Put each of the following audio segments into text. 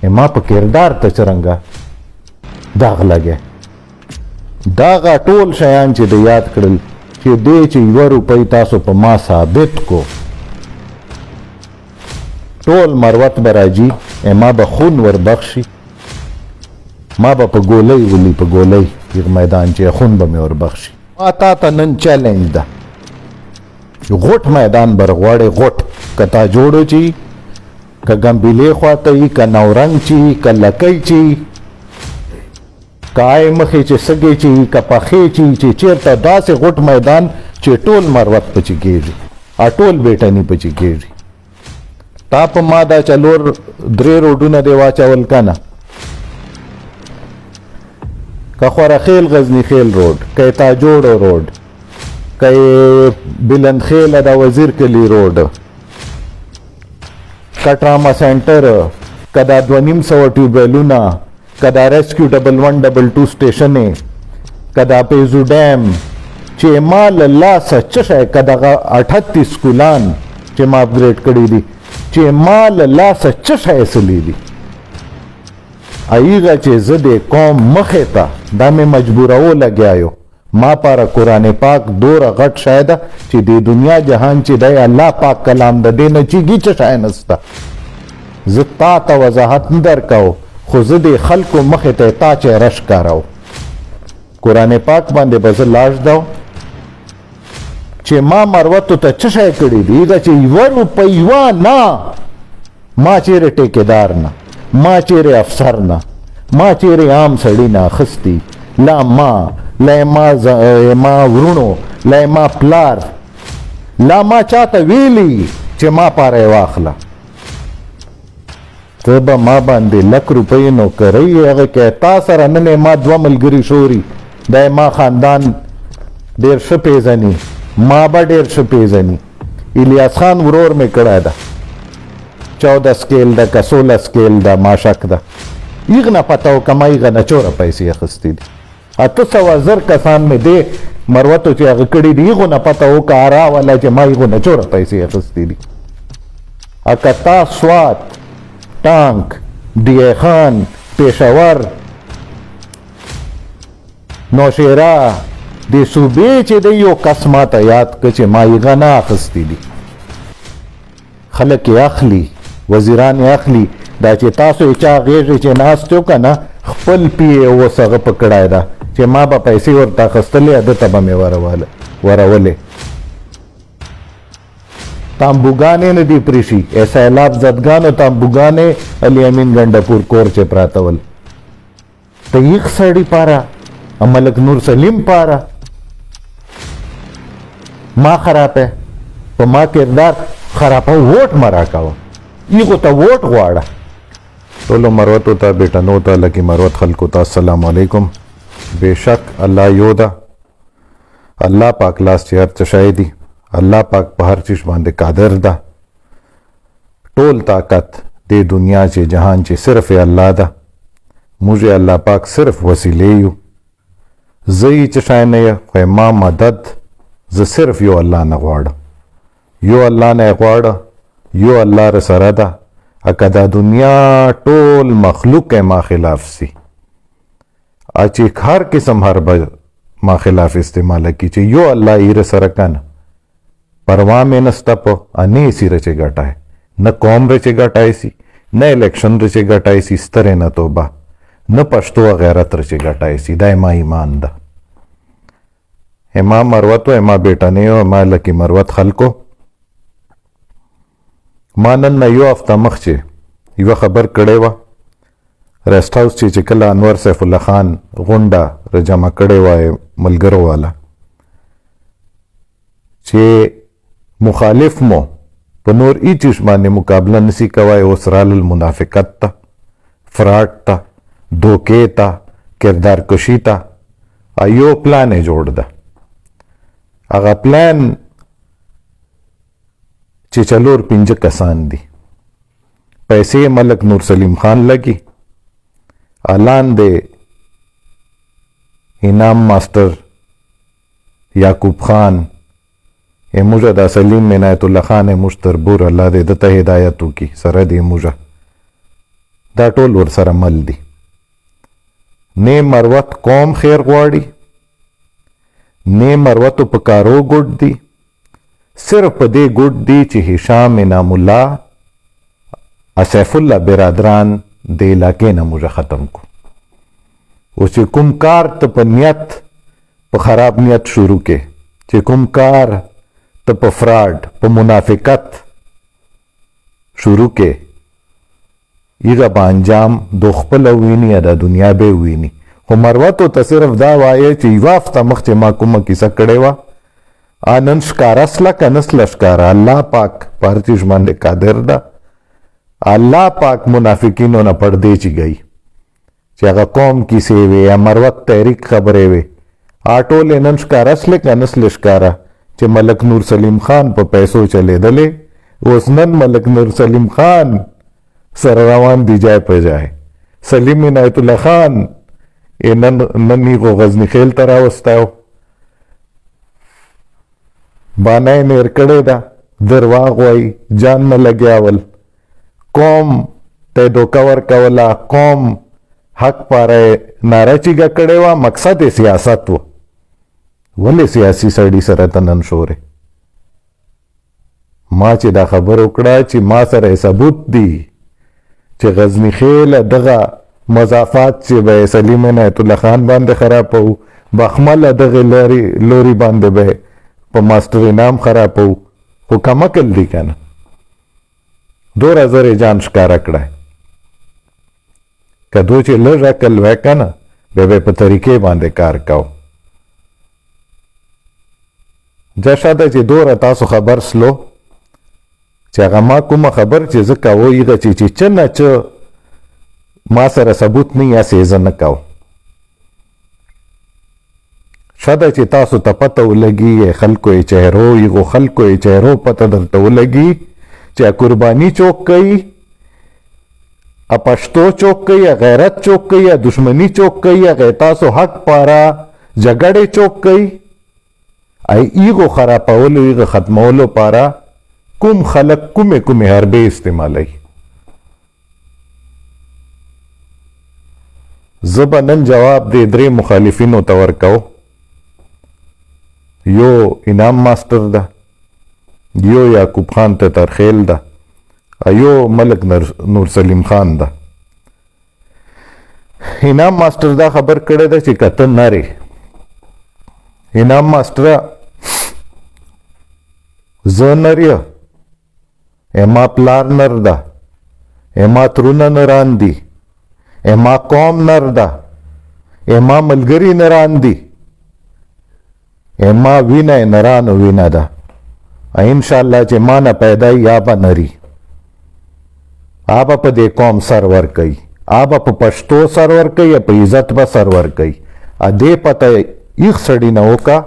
ما په کردار ته څرنګه داغ لګی. داغه ټول شیان چې د یاد کړل چې دی چې 1 روپۍ تاسو په ما ثابت کو ټول مروت به راځي، ما به خون وربخشي، ما به په ګولۍ ولي په ګولۍ یغ میدان چې خون به مې وربخشي. ما تا ته نن چیلنج ده، غوټ میدان برغواړې غوټ که تا جوړو چی که ګمبیلې خواته یي که نورنګ چی که لکۍ چی که آی مخې چې سګې چی که پخې چی چې چېرته داسې غوټ میدان چې ټول مروت پچې کېږي ټول بیټني پچې کېږي. تا په ما دا 4 روډونه دی واچول که نه، که خورخیل غزنی خیل روډ، که تاجوړو روډ، که بلندخیل د وزیر کلی روډ، که ټراما سنټر، که دا 250 ټیوبویلونه، که دا ریسکیو 1122 سټیشنې، که دا پیزو ډیم چې ما له لاسه څه شی، که دغه 38 سکولان چې ما اپګریډ کړي دي چې ما له لاسه څه شی ایسلی دي، ایغه چې زه د قوم مخې ته دا مې مجبورو لګیایو. ما پاره قرآن پاک دوره غټ شی ده چې د دنیا جهان چې دی الله پاک کلام د دې نه چېږي څه شی نسته. زه تا ته وضاحت نه درکوو خو زه د خلکو مخې ته تا چهره ښکارو. قرآن پاک باندې به زه لاش دو چې ما مروتو ته څه شی کړي دي، ایغه چې 1 روپۍ نه، ما چیرې ټیکېدار نه، ما چیرې افسر نه، ما چیرې عام سړي نه اخیستی، لا ما لا ما ورونو لا ما پلار لا ما چاته ویلی چې ما پاره واخله. ته به ما باندې 1,00,000 روپۍ نوکرۍ هغه کې تا سره نن ما 2 ملګري شوري، دا ما خاندان ډېر ښه پیژني، ما به ډېر ښه پیژني. الیاس خان ورور مې کړی ده 14 سکیل ده که 16 سکیل ده، ما شک ده. ایغ نه پته وکړه ما ایغه نه 4 پیسې اخیستې دي. 800,000 کسان مې دې مروتو چې هغه کړي دي ایغو نه پته وکړه راوله چې ما ایغو نه 4 پیسې اخیستې دي. اکتا سوات، ټانک، ډی خان، پېښور، نوشیره د صوبې چې دی یو کس ما ته یاد کړه چې ما ایغه نه اخیستې دي. خلک یې اخلي، وزیران یې اخلي، دا چې تاسو یې چا غېږې چې ناست یو که نه خپل پی یې اوس هغه پکړی ده چې ما به پیسې ورته اخیستلې ده ته به مې ورولې. تامبوګانې نه دي پرېښي، سیلاب زدګانو تامبوګانې علي امین ګنډپور کور چې پراته ول. ته یخ سړي پاره ملک نور سلیم پاره ما خرابه په ما کردار خرابه ووټ مرا کوه ایغو ته ووټ غواړه. ټولو مروتو ته بیټنو ته لکه مروت خلکو ته السلام علیکم. بېشک الله یو ده، الله پاک لاس چې هر څه شی دي، الله پاک په هر چیز باندې قادر ده. ټول طاقت د دنیا چې جهان چې صرف الله ده، موږ الله پاک صرف وسیلې یو. زه یې چې شی نه یم خو ما مدد زه صرف یو الله نه غواړم، یو الله نه غواړه، یو الله را سره ده. اکه دا دنیا ټول مخلوق ما خلاف سی چې هر قسم حرب ما خلاف استعمال کی چې یو الله یې را سره کنه پروا مې نسته په انې سی رچې ګټای نه قوم رچې ګټای سی نه الیکشن رچې ګټای سی ستره نه توبه نه پښتو غیرت رچې ګټای سی دای ما ایمان ده. ما مروت و ما بیٹنه و ما لکی مروت خلکو ما نن نه یو هفته مخکې یوه خبر کړی وه ریسټ هاوس چې کله انور سیف الله خان غونډه راجمع کړې وه ملګرو والا چې مخالف مو په نور ای چیز باندې مقابله نسی کوای اوس رالل منافقت ته، فراډ ته، دھوکې ته، کردار کشي ته. یو پلان یې جوړ ده. هغه پلان چې 4-5 کسان دي، پیسې ملک نور سلیم خان لګي، اعلان دی انعام ماسٹر یعقوب خان موږ د سلیم عنایت الله خان مشتربور الله دې دته هدایت وکړي سره دې موږ دا ټول ورسره مل دي. نه مروت قوم خیر غواړي، نه مروتو په کارو ګډ دي، صرف په دې ګډ دي چې هشام انعام الله سیف الله برادران د علاقې نه موږ ختم کو. او چې کوم کار ته په نیت په خراب نیت شروع کې، چې کوم کار ته په فراډ په منافقت شروع کې، ایغه به انجام دو خپل ویني یا د دنیا به ویني. خو مروتو ته صرف دا وایي چې یوه هفته مخکې ما کومه کیسه کړې وه، نن ښکاره سله که نه سله ښکاره، الله پاک په هر چیز باندې قادر ده. الله پاک منافقینو نه پردې چې گئی چې هغه قوم کیسې وې یا مروت تحریک خبرې وې، ټولې نن ښکاره سلې که نه سلې ښکاره چې ملک نور سلیم خان په پیسو چلېدلې. اوس نن ملک نور سلیم خان سره روان دی جای په جای. سلیم عنایت الله خان نن یې غزني خیل ته راوستی، بانه یې نیر کړې ده، درواغ وایي، جان نه لګیاول، قوم ته دوکه ورکوله، قوم حق پاره ناره چیګه کړې وه، مقصد یې سیاست و. ولې سیاسي سړي سره ته نن شورې؟ ما چې دا خبر وکړه چې ما سره ثبوت دی چې غزني خیل دغه مضافات چې به سلیم عنایت الله خان باندې خرابو، بخمله دغه لوري باندې به په ماسټر انعام خرابو، خو کم عقل دی که نه؟ دوره زر جان ښکاره کړی. که دو چې لږ عقل وی که نه، بیا به په طریقې باندې کار کو. جشاده چې دوره تاسو خبر سلو چې هغه ما کومه خبر چې زه کوو ایغه چې چه نه چه ما سره ثبوت نه یا سیزه نه کو. شاده چې تاسو ته پته ولګي خلکو یې چهرو ایغو خلکو یې چهرو پته درته ولګي چې قرباني چوک کوي، پښتو چوک کوي، غیرت چوک کوي، دشمنی چوک کوي، هغه تاسو حق پاره جګړې چوک کوي. ایغو خرابولو ایغو ختمولو پاره کوم خلق کومې حربې استعمالوي. زه به نن جواب دې درې مخالفینو ته ورکو. یو انعام ماسټر ده، یو یعقوب خان ته ترخیل ده، یو ملک نور سلیم خان ده. انعام ماسټر دا خبر کړی ده چې کته نری انعام ماسټر زه نریه، اما پلار نر ده، اما ترونه نران دي، اما قوم نر ده، اما ملګری نران دي، اما وینه نران وینه ده. انشاءالله چې ما نه پیدا یا به نری، آبا په دې قوم سرور کوي، آبا په پښتو سرور کوي، یا په عزت به سرور کوي. دې پته ایخ سړي نه وکړه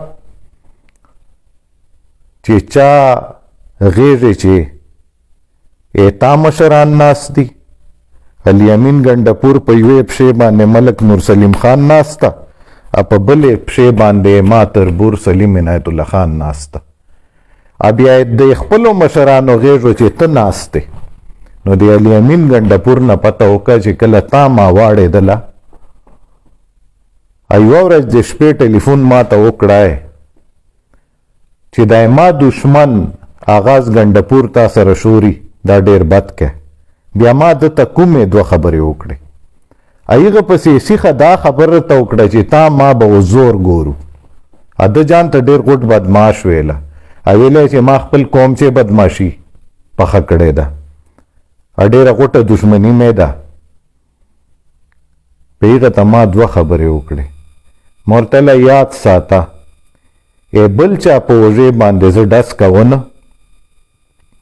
چې چا غیږې چې ایتا مشران ناست دي، الیمین ګنډپور په یوې پښې باندې ملک نور سلیم خان ناسته، په بلې پښې باندې ما تربور سلیم عنایت الله خان ناسته. بیا د خپلو مشرانو غیږو چې ته ناستې، نو د الیمین ګنډپور نه پته وکړه چې کله تا ما واړېدله، یوه ورځ د شپې ټلیفون ما ته وکړی چې دا ما دشمن آغاز ګنډپور تا سره شوري، دا ډېر بد کې. بیا ما دته کومې دوه خبرې وکړې، هغه پسې سیخه دا خبره ته وکړه چې تا ما به زور ګورو. ده جان ته ډېر غټ بدماش ویله، ویلی چې ما خپل قوم چې بدماشي پخه کړې ده، ډېره غټه دشمني مې ده. په هغه ته ما دوه خبرې وکړې. ما ورته ویله یاد ساته، بل چا په وژې باندې زه ډس کوونه،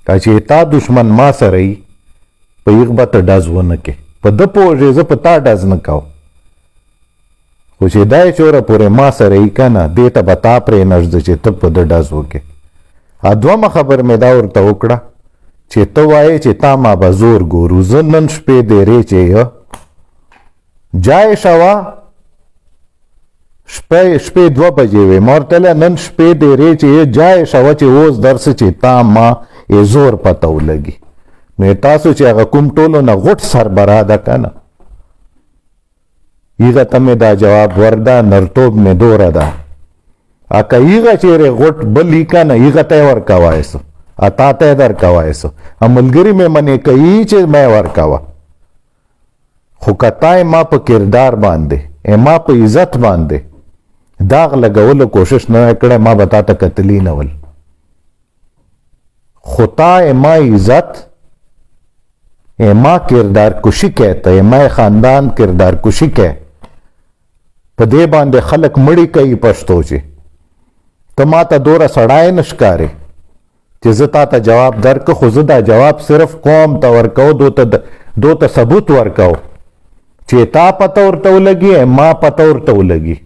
که چې تا دشمن ما سره یي په هغه به ته ډز ونه کې، په ده په وژې زه په تا ډز نه کوم، خو چې دا یې چوره پورې ما سره یي که نه، دې ته به تا پرې نږده چې ته په ده ډز وکې. دومه خبر مې دا ورته وکړه چې ته وایې چې تا ما به زور ګورو. زه نن شپې دیرې چې جای شوه، شپې 2 بجې وې، ما ورته ویله نن شپې دیرې چې جای شوه چې اوس درسه چې تا ما زور پته ولګي. نو تاسو چې هغه کوم ټولو نه غټ سربراه ده که نه هغه ته مې دا جواب ورده نرتوب مې دوره ده که هغه چیرې غټ بل یي که نه هغه ته یې ورکوای سو تا ته یې درکوای سو ملګري مې منې کوي چې مې ورکوه خو که تا یې ما په کردار باندې ما په عزت باندې داغ لګولو کوشش نه کړی ما به تا ته قتلي نه ول خو تا ما عزت ما کردار کشی کہتا ہے ما خاندان کردار کشی کہ په دې باندې خلک مړی کوي پښتو چې ته ما ته دوره سړای نشکارې چې زه تا ته جواب درک خو زه دا جواب صرف قوم ته ورکو دو ته ثبوت ورکو چې تا پته ورته ولګي ما پته ورته ولګي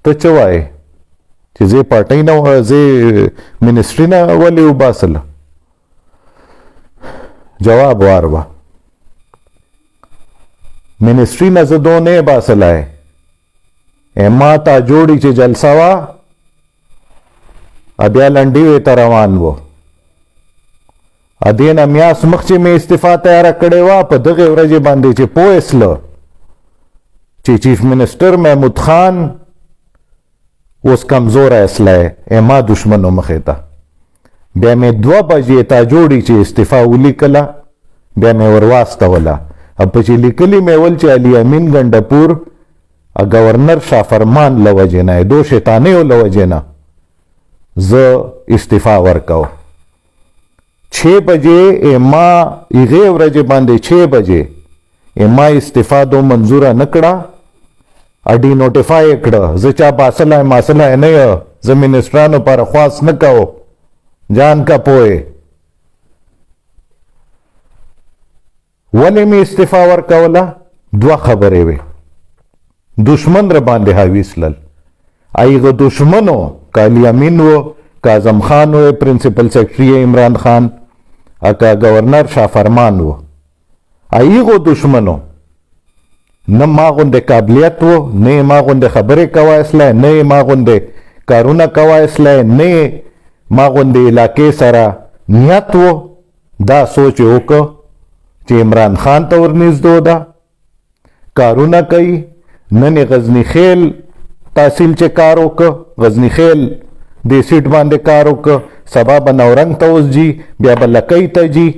ته څه وایې چې زه پارټۍ نه زه منسټري نه ولې وباسله جواب واروا منسټري نه زه دو نه باسلای ما تا جوړی چې جلسه وا بیا لنډي وې ته روان و دې نه میاس مخکې مې استعفا تیاره کړې وه په دغې ورځې باندې چې پوهېسله چې چیف منسټر محمود خان اوس کمزوری اسلی ما دشمنو مخې ته بیا مې 2 بجې تا جوړی چې استعفا ولیکله بیا مې ورواستوله په چې لیکلي مې ول چې علي امین ګنډپور گورنر شاه فرمان له وجې نه دو شیطانیو له وجې نه زه استعفا ورکو 6 بجې ما هغې ورځې باندې 6 بجې ما استعفا دو منظوره نه کړه اډي نوټیفای کړه زه چا باسلی ماسلی نه یم زه منسټرانو پر خواست نه کوم جان کا پوئے ولې مې استعفا ورکوله 2 خبرې وې دشمن را باندې حاوي سلل ایغه دشمنو کالی امین و کاظم خان و پرنسپل سیکرټري عمران خان اکا گورنر شاه فرمان و ایغه دشمنو نه ما غونډه قابلیت و نه ما غونډه خبرې کوای اسله نه ما غونډه کارونه کوای اسله نه ما غونډې علاقې سره نیت و دا سوچ وکړه چې عمران خان ته ورنږدې ده کارونه کوي نن غزنی خیل تحصیل چې کار وکړه غزنی خیل دې سیټ باندې کار وکړه سبا به نورنګ ته اوس جي بیا به لکۍ ته جي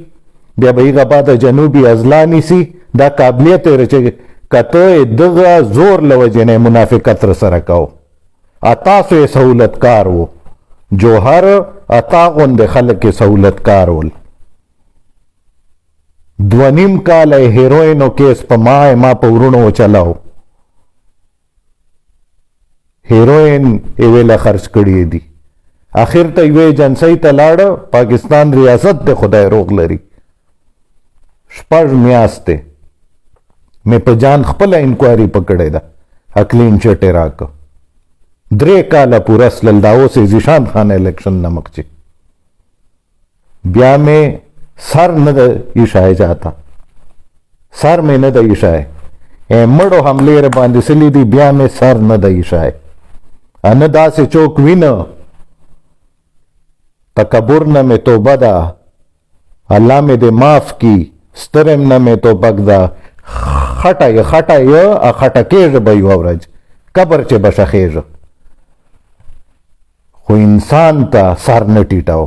بیا به هغه بعد جنوبي اضلاع نیسي دا قابلیت یې چې که ته دغه زور له وجې نه منافقت رسره کوو تاسو یې سهولتکار و جوهر اتا غوندې خلک یې سهولتکار ول 2.5 کاله هیروینو کیس په ما په ورونو چلاو هیروین یې ویله خرڅ کړي دي آخر ته یوې ایجنسۍ ته لاړه پاکستان ریاست ته خدای روغ لري 6 میاشتې مې په جان خپله انکوایري پکړې ده کلین چټ یې راکړه 3 کاله پوره سلل دا اوس یې ذیشان خان الیکشن نه مخکې بیا مې سر نه ده ایښی چاته سر مې نه ده ایښی مړو حملې را باندې سلي دي بیا مې سر نه ده ایښی نه داسې چوک وینه تکبر نه مې توبه ده الله مې دې معاف کی سترم نه مې توبک ده خټه یې خټه کېږه به یوه ورځ قبر چې به ښخېږه خو انسان ته سر نه ټیټاو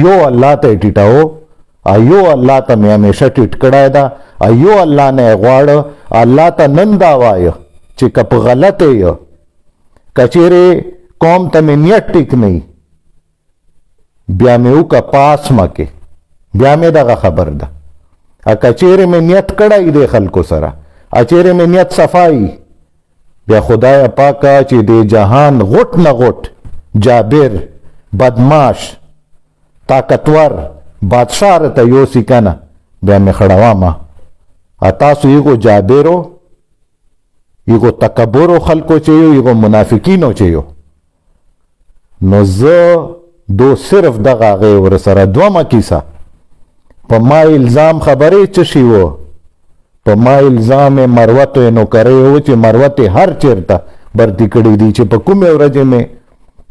یو الله ته یې ټیټاو ایو الله ته مې همیشه ټیټ کړی ده ایو الله نه یې غواړه الله ته نن دا وایه چې که په غلطه یې که چیرې قوم ته مې نیت ټیک نه وي بیا مې وکړه په اسمه کې بیا مې دغه خبر ده که چیرې مې نیت کړی دی خلکو سره چیرې مې نیت صفایي بیا خدای پاکه چې د جهان غټ نه غټ جابر بدماش طاقتور بادشاہ رته یوسي کنه بیا مې خړوامه تاسو یو جابرو یو تکبرو خلکو چې یو منافقینو چې یو نو زه دو صرف دغه هغې ورسره دومه کیسه په ما الزام خبرې څه شي و په ما الزام یې مروتو یې نوکرۍ و چې مروت یې هر چېرته برتي کړي دي چې په کومې ورځې مې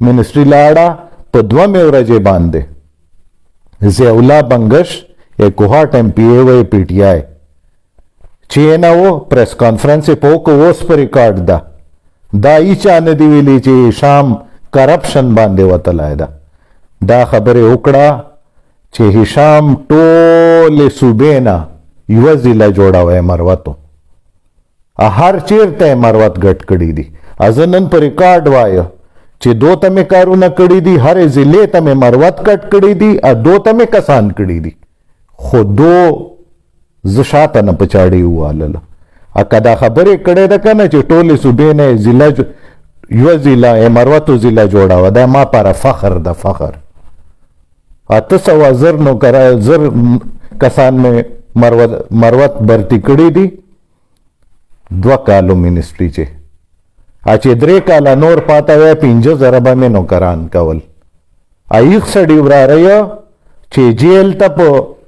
منسټري لاړه په 2مې ورځې باندې ज़ियाउल्लाह बंगश ए कोहाट एमपीए व पीटीआई चेना वो प्रेस कॉन्फ्रेंस पोको ओस पर रिकॉर्ड दा ईचा नदी वेली चे हिशाम करप्शन बांधे वतलायदा दा खबरे उकड़ा चे हिशाम टोले सुबेना युवा जिला जोड़ा हुआ मरवतो हर चेर तय मरवत गट कड़ी दी अजनन पर रिकॉर्ड वाय चे दो तमे कारू न कड़ी दी हरे जिले तमे मरवत कट कड़ी दी और दो तमे कसान कड़ी दी खुद दो जशाता न पचाड़ी हुआ लला कदा खबरे कड़े दा ना चे टोले सुबे ने जिला युवा जिला ए मरवतो जिला जोड़ा हुआ दा मा पारा फखर दा फखर अतसवा जर नो करा जर कसान में मरवत भरती कड़ी दी 2 कालो मिनिस्ट्री चे आचे 3 काला नोर पाता हुआ 50,000 में नौकरान कवल आईक सड़ी उबरा रही चे जेल तप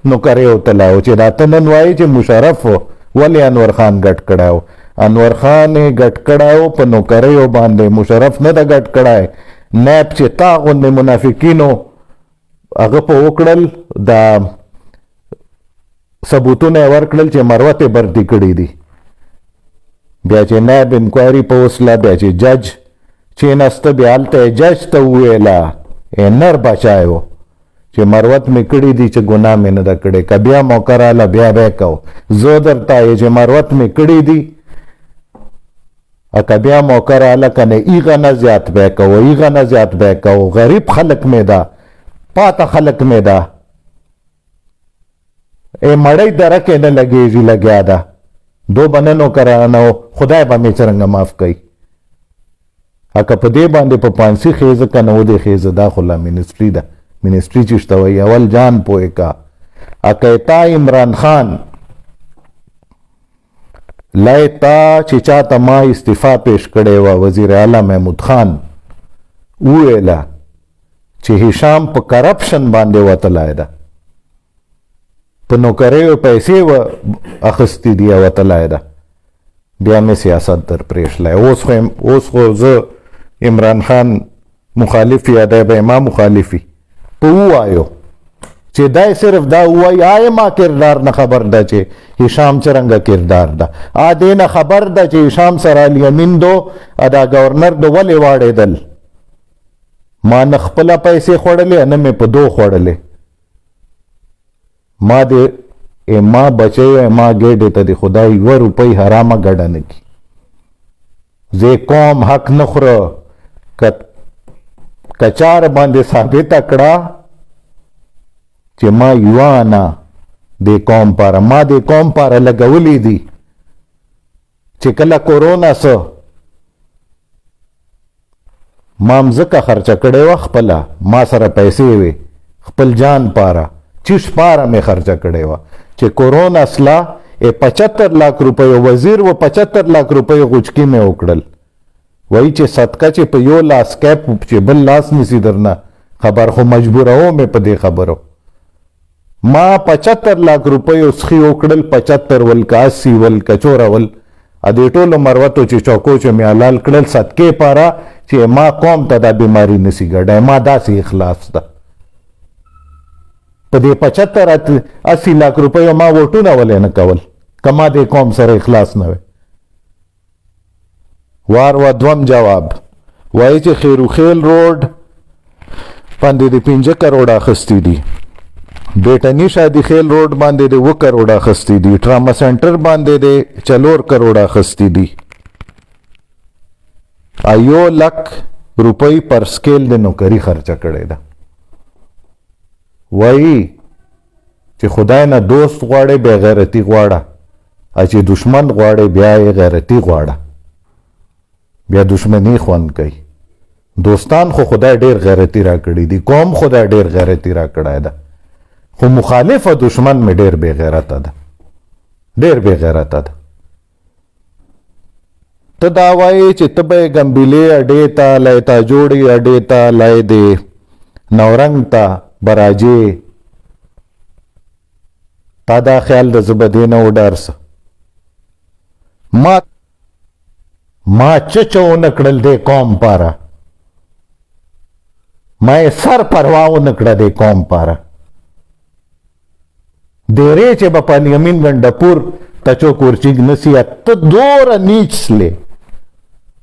नौकरे उतलाओ चे दातनन वाई चे मुशरफ वले अनवर खान गट कड़ाओ अनवर खान गट कड़ाओ पर नौकरे बांधे मुशरफ न दा गट कड़ाए नैप चे तागुन मुनाफिकीनो अगप ओकड़ल दा सबूतों ने वर्कड़ल चे मरवते भर्ती कड़ी दी ब्याचे नैब इंक्वायरी पोस्टला ब्याचे जज चेनस्त ब्यालते जज तो हुएला ए नर बचायो चे मरवत में कड़ी दी चे गुना में न दकड़े कबिया मोकराला ब्या बैको जोदरता ये चे मरवत में कड़ी दी कबिया मोकराला कने ईगा न ज्यात बैको गरीब खलक में दा पाता खलक में दा ए मड़ई दरके न लगे जी लग्या दा 2 बननो कराना खुदाए बा में चरंगा माफ कई पदे बांधे पर 500 खेज का नो दे खेज दा खुला मिनिस्ट्री चिश्तवई अवल जान पोए का कहता इमरान खान लयता चिचा तमा इस्तीफा पेश करे व वजीर आला महमूद खान उएला चे हिशाम पर करप्शन बांधे व तलायदा तो नौकरे पैसे व अखस्ती दिया व तलायदा ब्या में सियासत दर प्रेश लाए ओस इमरान खान मुखालिफी अदय बेमा मुखालिफी पू आयो चे दाय सिर्फ दा हुआ आए मां किरदार न खबर दा चे हिशाम चरंगा किरदार दा आ दे न खबर दा चे हिशाम सराली अमीन दो अदा गवर्नर दो वले वाड़े दल मां नखपला पैसे खोड़ले न में पदो खोड़ले माँ दे ए माँ बचे ए माँ गेडे तदे खुदाई 1 रुपई हरामा गड़ने की जे कौम हक नखर कचार बांधे साबित अकड़ा चे माँ युवाना दे कौम पारा माँ दे कौम पारा लगवली दी चिकला कोरोना स मामजका खर्चा कड़े व खपला माँ सारा पैसे वे खपल जान पारा चिश पारा में खर्चा कड़े हुआ चे कोरोना असला ए 75 लाख रुपये वजीर वो 75 लाख रुपये गुचकी में उकड़ल वही चे सदका चे पयो लास कैप चे बल लास निसी दरना खबर हो मजबूर हो में पदे खबर हो मां 75 लाख रुपये उसकी उकड़ल 75 वल का 80 वल का 4 वल अदेटोलो मरवतो चे चौको चे में अलाल कड़ल सदके पारा चे मां कौम तदा बीमारी निसी गड़ा मां दासी इखलास दा पदे 75-80 लाख रुपये मां वोटू ना वले न कवल कमा दे कौम सर इखलास नवे वार वध्वम जवाब वाई चे खेरू खेल रोड बांधे दे 5 करोड़ खस्ती दी बेटनी शादी खेल रोड बांधे दे 1 करोड़ खस्ती दी ट्रामा सेंटर बांधे दे 4 करोड़ खस्ती दी आयो लाख रुपये पर स्केल दे नौकरी खर्चा करेदा वही चे खुदाए ना दोस्त ग्वाड़े बेगैरती ग्वाड़ा अचे दुश्मन ग्वाड़े ब्या गैरती ग्वाड़ा ब्या दुश्मनी ख्वन कई दोस्तान खो खुदा डेर गैरती रा कड़ी दी कौम खुदा डेर गैरती रा कड़ाए दा खो मुखालिफ और दुश्मन में डेर बेगैरत था तदावाए चितबे गंबिले अडेता लयता जोड़ी अडेता लय दे नवरंगता बराजे तादा ख्याल दजबदे न उडारस मां चचो नकड़ल दे कौम पारा मैं सर परवाओ नकड़ा दे कौम पारा देरे चे बपाली अमीन गंडापुर तचो कुर्चिग नसीहत तो दोर नीच ले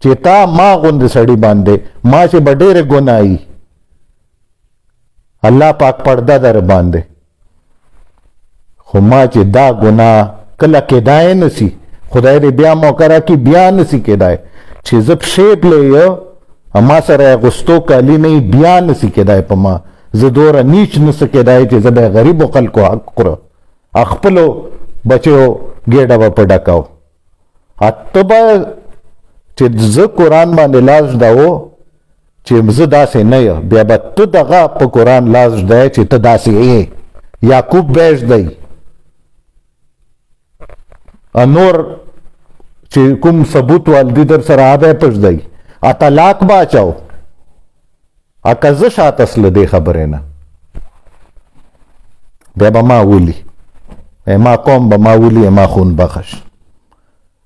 चेता माँ गुंद सड़ी बांधे माँ से बडेरे गुनाई अल्लाह पाक पर्दा दर बांधे माँ चे दा गुना कला केदाए नसी खुदाए रे ब्या मौकरा की ब्या नसी केदाए चे जब शेप ले यो अमा सर गुस्तो काली नहीं ब्या नसी केदाए पमा जदोर नीच नस केदाए चे जब गरीब कल को हक अखपलो बचो गेडा व पडकाओ अतबा चे ज कुरान बांधे लाज दाओ चे ज दासे नय ब्याबा तो दगा प कुरान लाज दाए चे तो दासे ए याकूब बैश दई अनोर चे कुम सबूत वाल दिदर सर आदे पश दई आता लाख बाचाओ आका ज शात असलं दे खबरे ना ब्याबा माऊली एमा कौम बमाऊली एमा खून बखश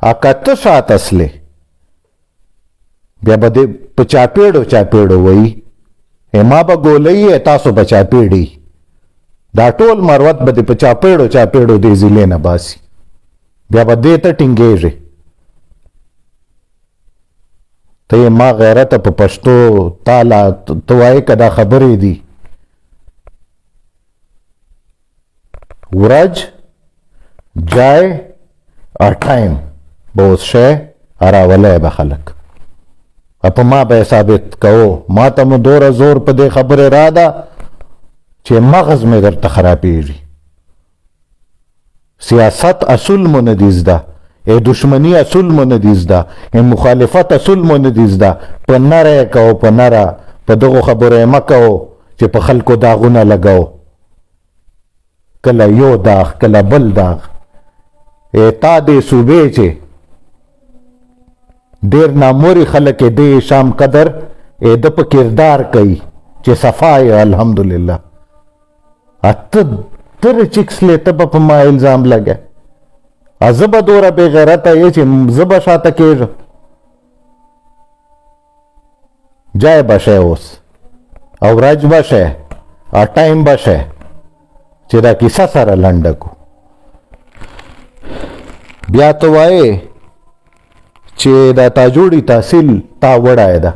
आका तो शात असले ब्याबा दे चापेड़ो वही एमा बगोलई है तासो बचापेड़ी दाटोल मरवत बदे चापेड़ो दे जिले न बासी ब्याबा दे टिंगे रे तो ये माँ गैरत प पश्तो ताला तो आए कदा खबरें दी उरज जाए टाइम बहुत शे अरावले बखलक अप माँ बे साबित कहो माँ तम दौर जोर पदे खबर रादा चे मगज में दर तखरापीरी सियासत असुल मुनदीजदा ए दुश्मनी असुल मुनदीजदा ए मुखालिफत असुल मुनदीजदा पन्नारे कहो पन्नारा पदगो खबर म कहो चे पखल को दागुना लगाओ कला यो दाग कला बल दाग ए ता दे सूबे चे देर नामोरी खलक दे शाम कदर ए दप किरदार कई चे सफाई अल्हम्दुलिल्लाह अत तर चिक्स ले तब अपमा इल्जाम लगे अजब दोरा बेगैरत ये चे जब शाता के जाए बशे ओस अवराज बशे आ टाइम बशे चेदा किसा सारा लंडको ब्या तो आए चे दा ताजोड़ी तहसील ता वड़ायदा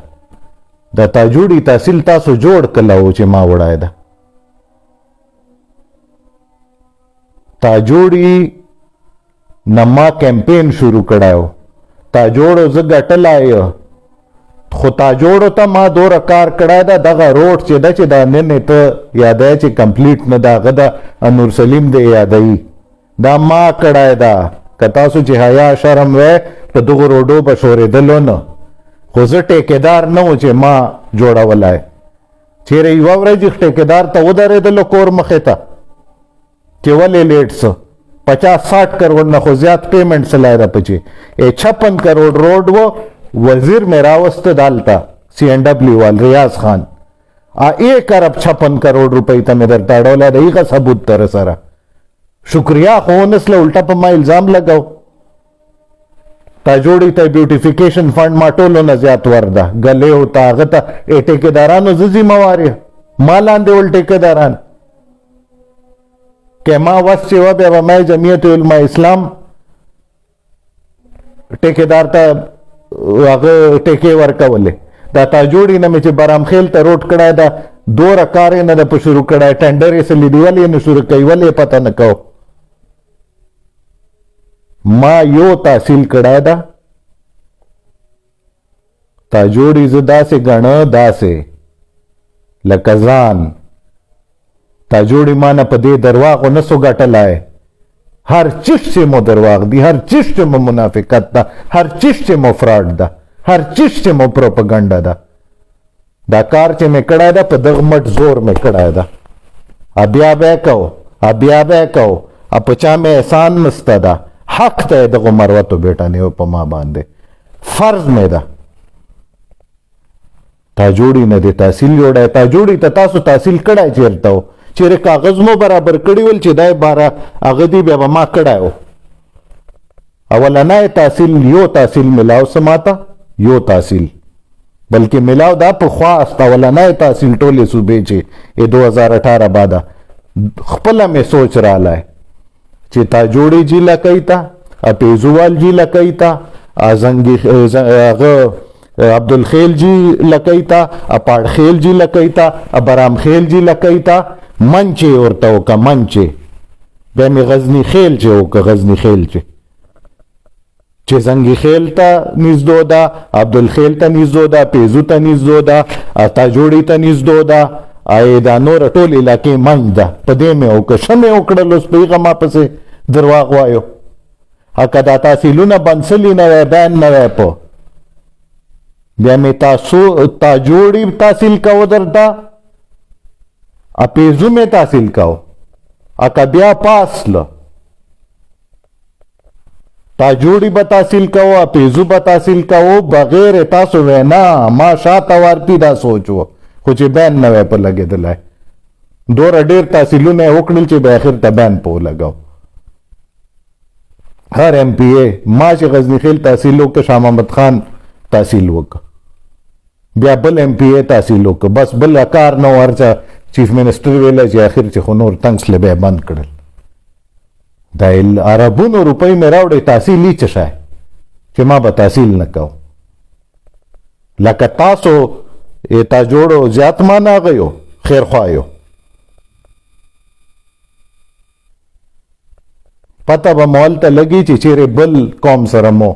दा ताजोड़ी तहसील तासो जोड़ कलाओ चे मां वड़ायदा ताजोड़ी नमा कैंपेन शुरू करायो ताजोड़ो जगह टलायो खो ताजोड़ो ता मां दो रकार कड़ायदा दगा रोड चे दा ने तो याद है चे कंप्लीट न दा गदा अनूर सलीम दे यादई दा मां कड़ायदा कतासु चे हया शर्म वे तो दुगो रोडो बशोरे दलो न खुज ठेकेदार न हो चे मां जोड़ा वाला है चेरे युवा ठेकेदार तो उधर दलो कोर मखेता केवल लेट सो 50-60 करोड़ न खुजियात पेमेंट सलायदा पचे ए 56 करोड़ रोड वो वजीर मेरावस्त डालता CNW वाल रियाज खान आ 1 अरब 56 करोड़ रुपए तमे दर ताड़ोला रही का सबूत तर सारा शुक्रिया खोनस ले उल्टा पमा इल्जाम लगाओ ताजोड़ी ता ब्यूटिफिकेशन फंड माटोलो न ज्यात वर्दा गले होता गता ए ठेकेदारानो जिम्मेवारी मालान दे उल ठेकेदारान के मां वस सेवा बेवा मैं जमीयत उलमा इस्लाम ठेकेदार ता आगे टेके वर्का वले दा ताजोड़ी न में बराम खेल ता रोड कड़ा दा 2 रकारे न दा शुरू कड़ा टेंडर से लीदी वाली न शुरू कई वाले पता न कहो मां यो तहसील कड़ा दा ताजोड़ी जुदा से गण दा से लकजान ताजोड़ी माना पदे दरवाग न सुगा टलाए हर चीज से मो दरवाग दी हर चीज से मो मुनाफिकत दा हर चीज से मो फ्रॉड दा हर चीज से मो प्रोपेगेंडा दा दाकार चे में कड़ा दा पदगमट जोर में कड़ा दा अब्या बे कहो अपचा में एहसान मस्ता दा हक तय दगो मरवा तो बेटा ने उपमा बांधे फर्ज में दा ताजोड़ी न दे तहसील जोड़ा है ताजोड़ी तासु तहसील कड़ा चेरता हो चेरे कागज मो बराबर कड़ीवल चेदाय 12 अगदी बेबा मां कड़ायो अवला ना तहसील यो तहसील मिलाओ समाता यो तहसील बल्कि मिलाओ दा पुख्वा अस्तावला ना तहसील टोले सूबे चे ये 2018 बादा खपला में सोच रहा है چې تا جوړی جی لکیتا اپیزوال جی لکیتا ازنګي هغه عبدالخیل جی لکیتا اپاړ خیل جی لکیتا ابرام خیل جی لکیتا منچه ورته وکه منچه بیا مې غزنی خیل چې وکه غزنی خیل چې زنګي خیل ته نږدو ده عبدالخیل ته نږدو ده پیزو ته نږدو ده تا جوړی ته نږدو ده ای دا نور ټول علاقې منځ ده په دې مې وکه ښه مې وکړل اوس په هغه ما پسې درواغ وایو که دا تحصیلونه بنسلي نه وی بین نه وی په بیا مې تا جوړی تحصیل کوو درته اپیزو مې تحصیل کوو اکا بیا پاس له تا جوړی به تحصیل کوو اپیزو به تحصیل کوو بغیر تاسو وینا ما شاته ورتی دا سوچ و خو چې بین نه وی په لګېدلی دوره ډېر تحصیلونه یې وکړل چې به اخر ته بین په ولګاو هر ایم پی اے ما چې غزنی خیل تحصیل وکړه شاه محمد خان تحصیل وکړه بیا بل ایم پی اے تحصیل وکړه بس بل کار نه ورچا چیف منسٹر ویله چې اخر چې خو نور تنګ سله بیا بند کړل دا عربونو روپۍ مې راوړې تحصیل یې څه شی چې ما به تحصیل نه کوو لکه تاسو تا جوړو زیات ما نه غیو خیر خوایو پته به مول ته لګي چې چیرې بل قوم سره مو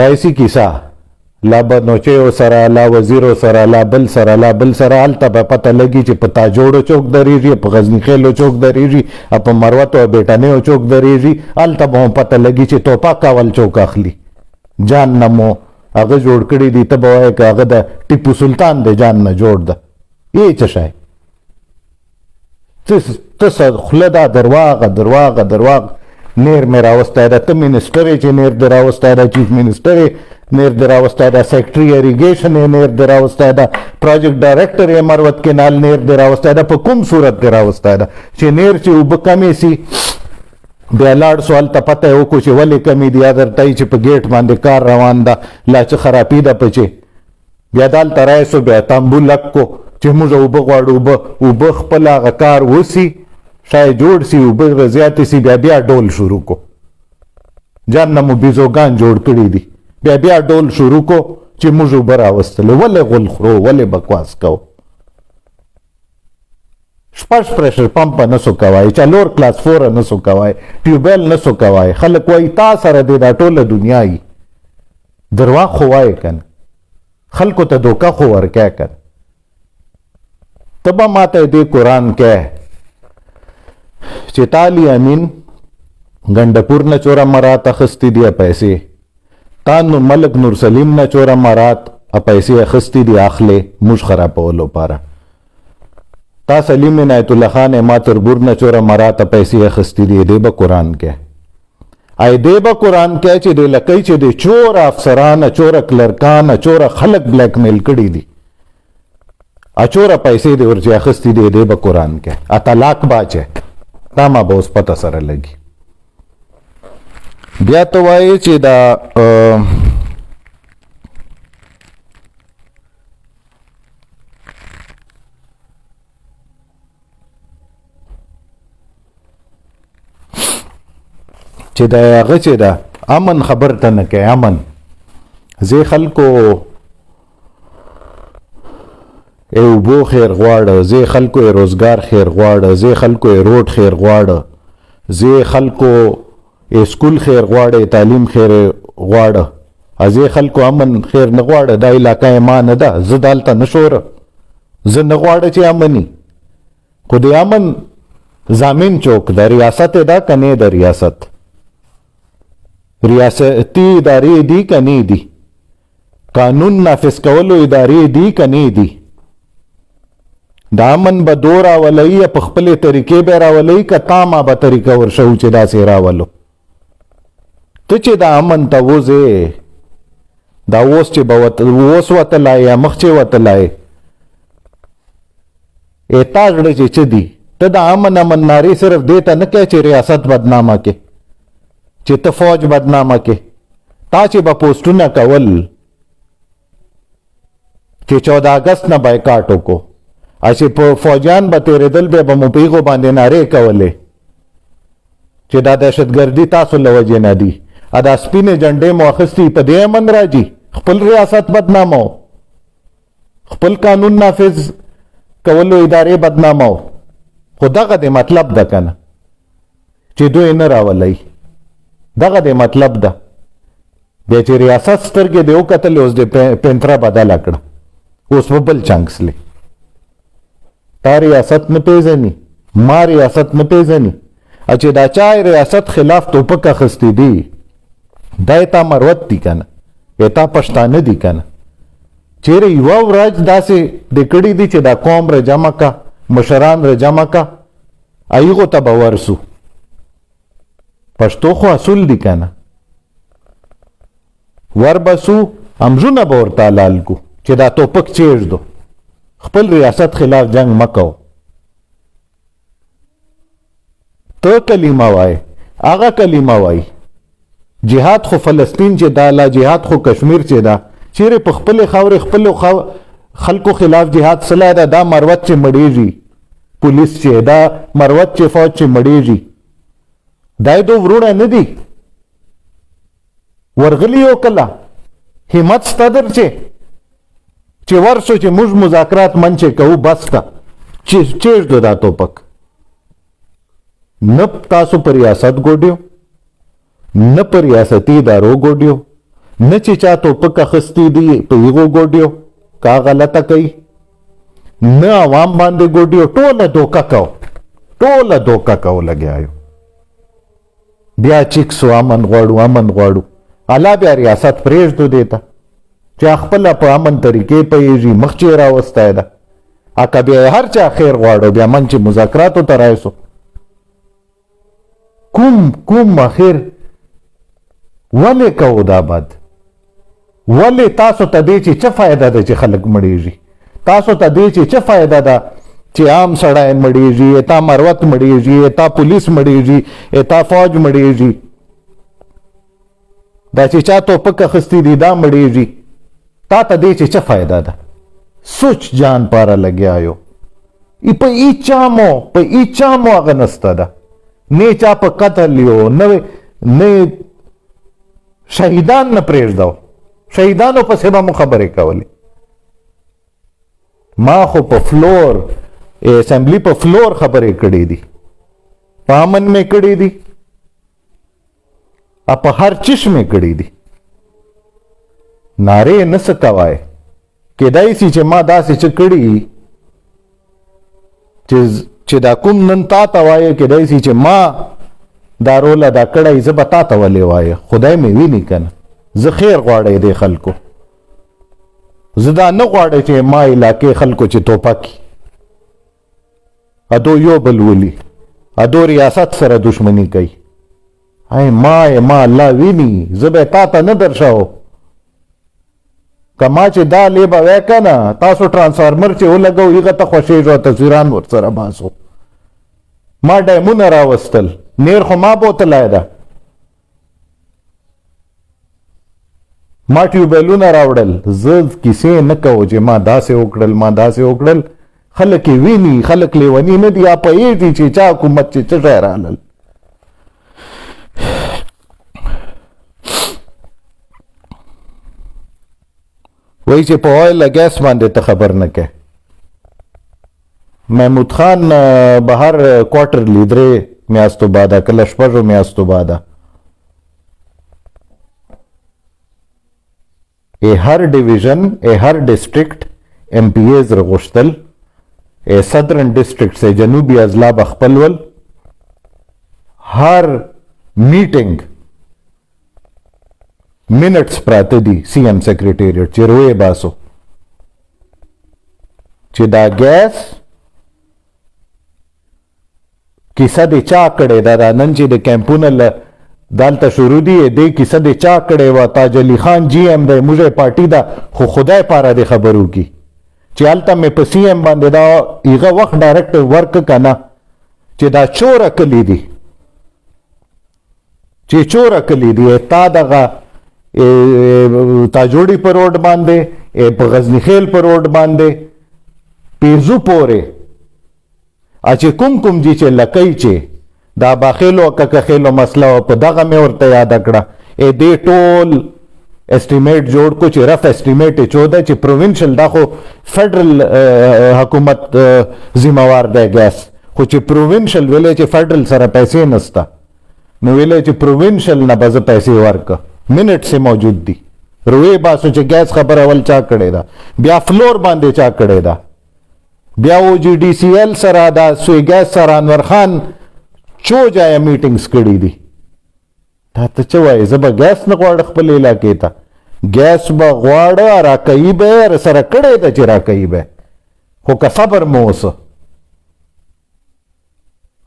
رئیسی کیسه لا بنوچیو سره لا وزیرو سره لا بل سره لا بل سره هلته به پته لګي چې په تا جوړو چوک درېږي په غزني خیلو چوک درېږي په مروتو او بیټانیو چوک درېږي هلته به هم پته لګي چې توپک کاول چوک اخلي جان نه مو هغه جوړ کړي دي ته به وایې که هغه د ټیپو سلطان دی جان نه جوړ ده یې څه شی ته خوله دا درواغ نیر مې راوستی ده ته منسټر یې چې نیر دې راوستی ده چیف منسټر یې نیر دې راوستی ده سیکټري اریګیشن یې نیر دې راوستی ده پروجیکټ ډایرکټر یې مروت کینال نیر دې راوستی ده په کوم صورت دې راوستی ده چې نیر چې اوبه کمې سي بیا لاړ سو هلته پته یې وکړو چې ولې کمې دي یا درته یي چې په ګیټ باندې کار روان ده لا څه خرابي ده پچې بیا دلته رایسو بیا تامبو لک کو چې موږ اوبه غواړو اوبه خپل هغه کار وسي شاید جوړ سی اوبه زیاتې سي بیا ډول شروع کو جان نه مو بیزوګان جوړ کړي دي بیا ډول شروع کو چې موږ اوبه راوستلې ولې غول خورو ولې بکواس کوو شپږ پریشر پمپ نسو کوای چلور کلاس 4 نسو کوای ټیوبل نسو کوای خلک وای تا سره د دا ټوله دنیا ای دروا خو وای کن خلکو ته دوکا خو ورکا کن تبا ماته دې قران کې چې تالی امین ګندپور نه چورا مرات اخستی دی پیسې تانو ملک نور سلیم نه چورا مرات پیسې اخستی دی اخله مش خرابولو پاره تا سلیم عنایت الله خان ما تربور نه چورا مرات پیسې اخستی دی د قرآن کې ای دی به قرآن کې چې د لکۍ چې د چور افسران چور کلرکان چور خلق بلیک میل کړي دي اچورا پیسې دی ورچې اخستی دی د قرآن کې اطلاق باچه دا ما به اوس پته سره لګي بیا ته وایې چې دا چې دا هغه چې دا امن خبر ته نه کوي امن زه خلکو اوبو خیر غواړه زه خلکو روزګار خیر غواړه زه خلکو روډ خیر غواړه زه خلکو اسکول خیر غواړه تعلیم خیر غواړه ازه خلکو امن خیر نه غواړه دا علاقه ما نه ده زه دالته نشوره زه نه غواړه چې امني خو د امن ضامن چوک د ریاست ده کنه د ریاست ریاستی ادارې دي کني دي قانون نافذ کولو ادارې دي کني دي دا امن به دو راولي په خپلې طریقې به راولي که تا ما به طریقه ورشو چې داسې راولو ته چې دا امن ته وځې دا اوس چې به اوس وتلی یا مخ چې وتلی تا زړه چې څه دي ته د امن نارې صرف دې ته نه کوې چې ریاست بدنامه کې چې ته فوج بدنامه کې تا چې به پوسټونه کول چې 14 اگست نه بایکاټ وکړو چې په فوجیان به تېرېدل بیا به مو په هغو باندې نارې کولې چې دا دهشتګردي تاسو له وجې نه دي دا سپینې جنډې مو اخیستي په دې امن راځي خپل ریاست بدنامو خپل قانون نافذ کولو ادارې بدنامو خو دغه د مطلب ده که نه چې دوی نه راولئ دغه د مطلب ده بیا چې ریاست سترګې دې وکتلې اوس د پینتره بدله کړه اوس په بل چانکسلې تا ریاست نه پیژني ما ریاست نه پیژني چې دا چا ریاست خلاف ټوپک اخیستی دي دا یې تا مروت دي که نه یا تا پښتانه دي که نه چیرې یوه ورځ داسې د کړي دي چې دا قوم رجمع کا مشران رجمع کا هغو ته به ورسو پښتو خو اصول دي که نه وربسو امزونه به ورته حلال کو چې دا ټوپک چیږدو خپل ریاست خلاف جنگ مکو ته کلمه وای هغه کلمه وای جهاد خو فلسطین چې دا لا جهاد خو کشمیر چې دا چیرې په خپل خاورې خپل خلکو خلاف جهاد سلا ده دا مروت چې مړیږي پولیس چې دا مروت چې فوج چې مړیږي دا دو ورونه نه دي ورغلی یو کله همت ستدر چې ورسو چې موږ مذاکرات منچې کوو بس ته چیږدو دا ټوپک نه تاسو په ریاست ګوډیو نه په ریاستي ادارو ګوډیو نه چې چا ټوپک اخیستی دي په هغو ګوډیو کا غلطه کوي نه عوام باندې ګوډیو ټوله دوکه کو ټوله دوکه کو لګیا یو بیا چیکسو امن غواړو الله بیا ریاست پرېږدو دی ته چې خپله په امن طریقې پوهېږي مخچې راوستی ده که بیا هر چا خیر غواړو بیا من چې مذاکراتو ته رایسو کوم اخر ولې کوو دا بد ولې تاسو ته دې چې څه فایده ده چې خلک مړېږي تاسو ته دې چې څه فایده ده چې عام سړی مړېږي تا مروت مړېږي تا پولیس مړېږي تا فوج مړېږي دا چې چا ټوپک اخیستی دي دا مړېږي تا ته دې چې څه فایده ده سوچ جان پاره لګیا یو په هیچا مو هغه نسته ده نه چا په قتل یو نه شهیدان نه پرېږدو شهیدانو پسې به مو خبرې کولې ما خو په فلور اسمبلی په فلور خبرې کړې دي په امن مې کړې دي په هر چیش مې کړې دي نارې نه څه کوای کېدای سي چې ما داسې څه کړي چې دا کوم نن تا ته وایه کېدای سي چې ما دا روله دا کړی زه به تا ته ولې وایه خدای مې ویني که نه زه خیر غواړی دی خلکو زه دا نه غواړی چې ما علاقې خلکو چې ټوپکي ادو یو بل ولي ادو ریاست سره دشمنی کوي ما الله ویني زه به تا ته نه درشاو که ما چې دا لیبه وی که نه تاسو ټرانسفارمر چې ولګو هغه ته خوښېږو تصویران ورسره باسو ما ډیمونه راوستل نیر خو ما بوتلی ده ما ټیوبیلونه راوړل زه کیسې نه کوو چې ما داسې وکړل خلک یې ویني خلک لیوني نه دي یا پوهېږي چې چا حکومت چې څه شی رالل وایي چې په اویل ګیس باندې ته خبر نه کې محمود خان بهر کوارټرلی 3 میاشتو بعده کله 6 میاشتو بعده هر ډیویژن هر ډسټرکټ ایم پی ایز رغوښتل صدرن ډسټرکټ سے جنوبي اضلاع بخپلول هر میټینګ منټس پراته دي سی ایم سیکریټریټ چې روی باسو چې دا ګیس کیسه د چا کړی دا نن چې د کیمپونه دالته شروع دي دې کیسه د چا کړی وه تاج علي خان جی ایم دی موږ پارټي ده خو خدای پاره د خبرو کی چې هلته مې په سی ایم باندې دا هغه وخت ډایرکټ ورک که نه چې دا چوره کلی دي چې چوره کلی دي تا دغه تاجوړي په روډ باندې په غزنی خیل په روډ باندې پیرزو پورې چې کوم دي چې لکۍ چې دا باخیلو که خیلو مسله او په دغه مې ورته یاد کړه ا دې ټول اسټیمیټ جوړ کو چې رف اسټیمیټ 14 چې پروینشل دا خو فدرل حکومت ذمہوار دی ګیس خو چې پروینشل ویلې چې فدرل سره پیسې نستا نو ویلې چې پروینشل نه بز پیسې ورک منټ سے موجود دي روي باسو چې ګیس خبر اول چا کړي دا بیا فلور باندې چا کړي دا بیا او جی ډی سی ایل سره دا سوی ګیس سره انور خان چو جای میټینګز کړي دي دا ته چې وایي زه به ګیس نه غواړم خپل علاقې ته ګیس به غواړه راکوي به سره کړی ده چې راکوي به خو که صبر مو اوسه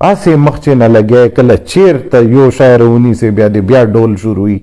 هسې مخ چې نه لګی کله چېرته یو شاعر ونیسې بیا د بیا ډول شروع وي